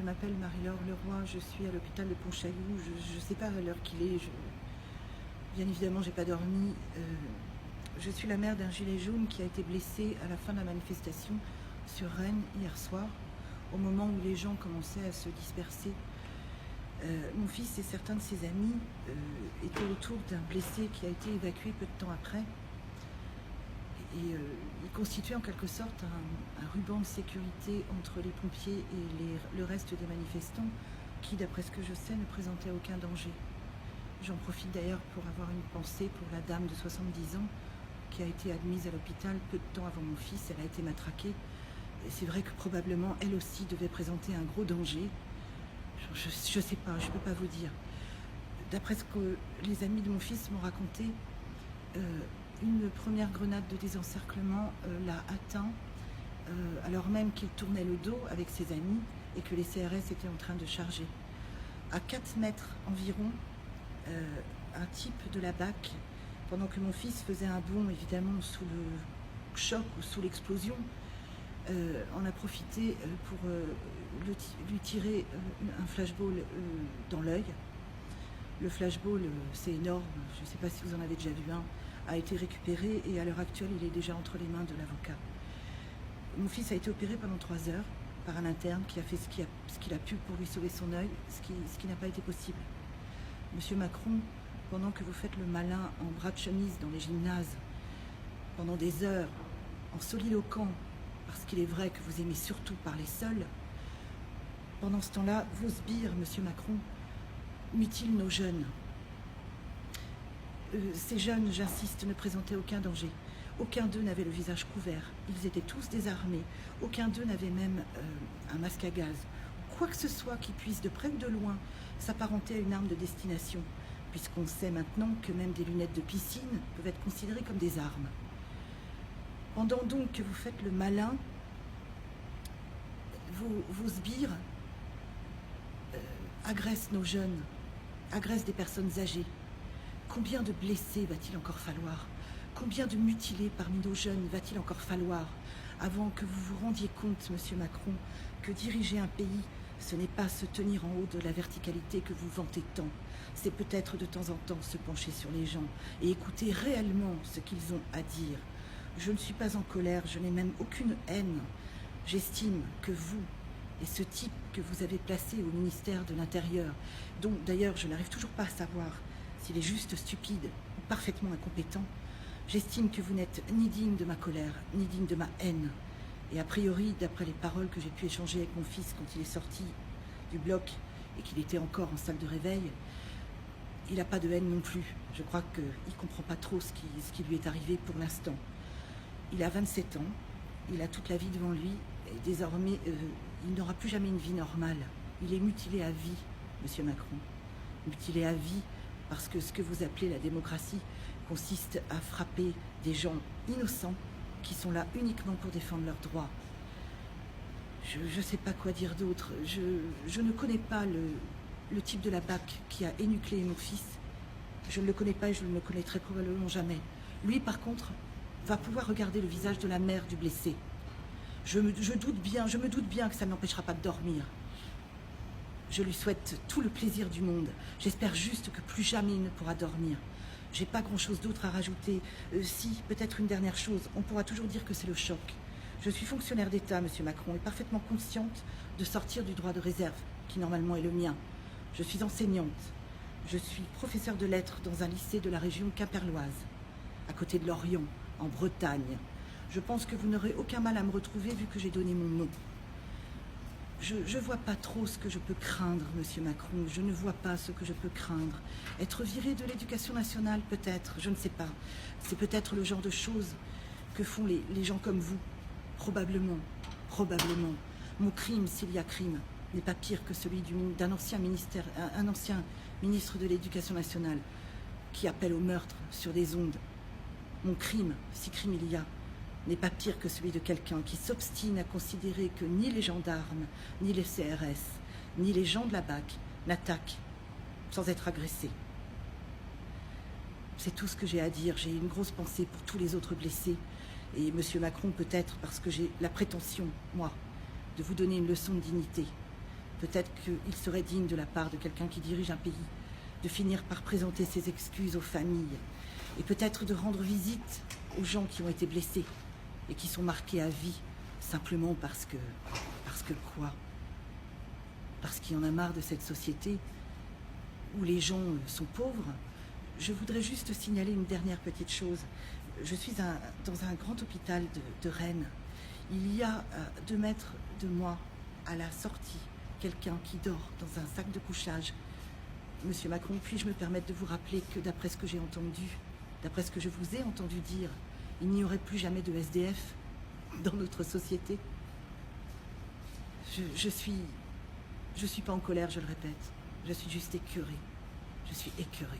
je m'appelle Marie-Laure Leroy, je suis à l'hôpital de Pontchaillou, je ne sais pas à l'heure qu'il est, bien évidemment j'ai pas dormi. Je suis la mère d'un gilet jaune qui a été blessé à la fin de la manifestation sur Rennes hier soir, au moment où les gens commençaient à se disperser. Mon fils et certains de ses amis étaient autour d'un blessé qui a été évacué peu de temps après. Et il constituait en quelque sorte un ruban de sécurité entre les pompiers et le reste des manifestants qui, d'après ce que je sais, ne présentaient aucun danger. J'en profite d'ailleurs pour avoir une pensée pour la dame de 70 ans qui a été admise à l'hôpital peu de temps avant mon fils. Elle a été matraquée. Et c'est vrai que probablement elle aussi devait présenter un gros danger. Je ne sais pas, je ne peux pas vous dire. D'après ce que les amis de mon fils m'ont raconté, une première grenade de désencerclement l'a atteint alors même qu'il tournait le dos avec ses amis et que les CRS étaient en train de charger. À 4 mètres environ, un type de la BAC, pendant que mon fils faisait un bond évidemment sous le choc ou sous l'explosion, en a profité pour lui tirer un flashball dans l'œil. Le flashball, c'est énorme, je ne sais pas si vous en avez déjà vu un, a été récupéré et à l'heure actuelle, il est déjà entre les mains de l'avocat. Mon fils a été opéré pendant 3 heures par un interne qui a fait ce qu'il a pu pour lui sauver son œil, ce qui n'a pas été possible. Monsieur Macron, pendant que vous faites le malin en bras de chemise dans les gymnases, pendant des heures, en soliloquant, parce qu'il est vrai que vous aimez surtout parler seul, pendant ce temps-là, vos sbires, monsieur Macron, mutilent nos jeunes. Ces jeunes, j'insiste, ne présentaient aucun danger. Aucun d'eux n'avait le visage couvert. Ils étaient tous désarmés. Aucun d'eux n'avait même un masque à gaz. Quoi que ce soit qui puisse, de près ou de loin, s'apparenter à une arme de destination, puisqu'on sait maintenant que même des lunettes de piscine peuvent être considérées comme des armes. Pendant donc que vous faites le malin, vos sbires agressent nos jeunes, agressent des personnes âgées. Combien de blessés va-t-il encore falloir? Combien de mutilés parmi nos jeunes va-t-il encore falloir avant que vous vous rendiez compte, monsieur Macron, que diriger un pays, ce n'est pas se tenir en haut de la verticalité que vous vantez tant. C'est peut-être de temps en temps se pencher sur les gens et écouter réellement ce qu'ils ont à dire. Je ne suis pas en colère, je n'ai même aucune haine. J'estime que vous et ce type que vous avez placé au ministère de l'Intérieur, dont d'ailleurs je n'arrive toujours pas à savoir s'il est juste stupide ou parfaitement incompétent, j'estime que vous n'êtes ni digne de ma colère, ni digne de ma haine. Et a priori, d'après les paroles que j'ai pu échanger avec mon fils quand il est sorti du bloc et qu'il était encore en salle de réveil, il n'a pas de haine non plus. Je crois qu'il ne comprend pas trop ce qui lui est arrivé pour l'instant. Il a 27 ans, il a toute la vie devant lui, et désormais, il n'aura plus jamais une vie normale. Il est mutilé à vie, monsieur Macron. Mutilé à vie, parce que ce que vous appelez la démocratie consiste à frapper des gens innocents qui sont là uniquement pour défendre leurs droits. Je ne sais pas quoi dire d'autre. Je ne connais pas le type de la BAC qui a énucléé mon fils. Je ne le connais pas et je ne le connaîtrai probablement jamais. Lui, par contre, va pouvoir regarder le visage de la mère du blessé. Je me doute bien que ça ne l'empêchera pas de dormir. Je lui souhaite tout le plaisir du monde. J'espère juste que plus jamais il ne pourra dormir. J'ai pas grand-chose d'autre à rajouter. Si, peut-être une dernière chose, on pourra toujours dire que c'est le choc. Je suis fonctionnaire d'État, monsieur Macron, et parfaitement consciente de sortir du droit de réserve, qui normalement est le mien. Je suis enseignante. Je suis professeure de lettres dans un lycée de la région quimpéroise, à côté de Lorient, en Bretagne. Je pense que vous n'aurez aucun mal à me retrouver vu que j'ai donné mon nom. Je ne vois pas trop ce que je peux craindre, monsieur Macron. Je ne vois pas ce que je peux craindre. Être viré de l'éducation nationale, peut-être, je ne sais pas. C'est peut-être le genre de choses que font les gens comme vous. Probablement, probablement. Mon crime, s'il y a crime, n'est pas pire que celui d'un ancien ministre de l'Éducation nationale qui appelle au meurtre sur des ondes. Mon crime, si crime il y a, n'est pas pire que celui de quelqu'un qui s'obstine à considérer que ni les gendarmes, ni les CRS, ni les gens de la BAC n'attaquent sans être agressés. C'est tout ce que j'ai à dire. J'ai une grosse pensée pour tous les autres blessés. Et monsieur Macron, peut-être parce que j'ai la prétention, moi, de vous donner une leçon de dignité. Peut-être qu'il serait digne de la part de quelqu'un qui dirige un pays de finir par présenter ses excuses aux familles et peut-être de rendre visite aux gens qui ont été blessés et qui sont marqués à vie simplement parce que quoi? Parce qu'il y en a marre de cette société où les gens sont pauvres. Je voudrais juste signaler une dernière petite chose. Je suis dans un grand hôpital de Rennes. Il y a à 2 mètres de moi, à la sortie, quelqu'un qui dort dans un sac de couchage. Monsieur Macron, puis-je me permettre de vous rappeler que d'après ce que j'ai entendu, d'après ce que je vous ai entendu dire, il n'y aurait plus jamais de SDF dans notre société. Je suis pas en colère, je le répète. Je suis juste écœurée. Je suis écœurée.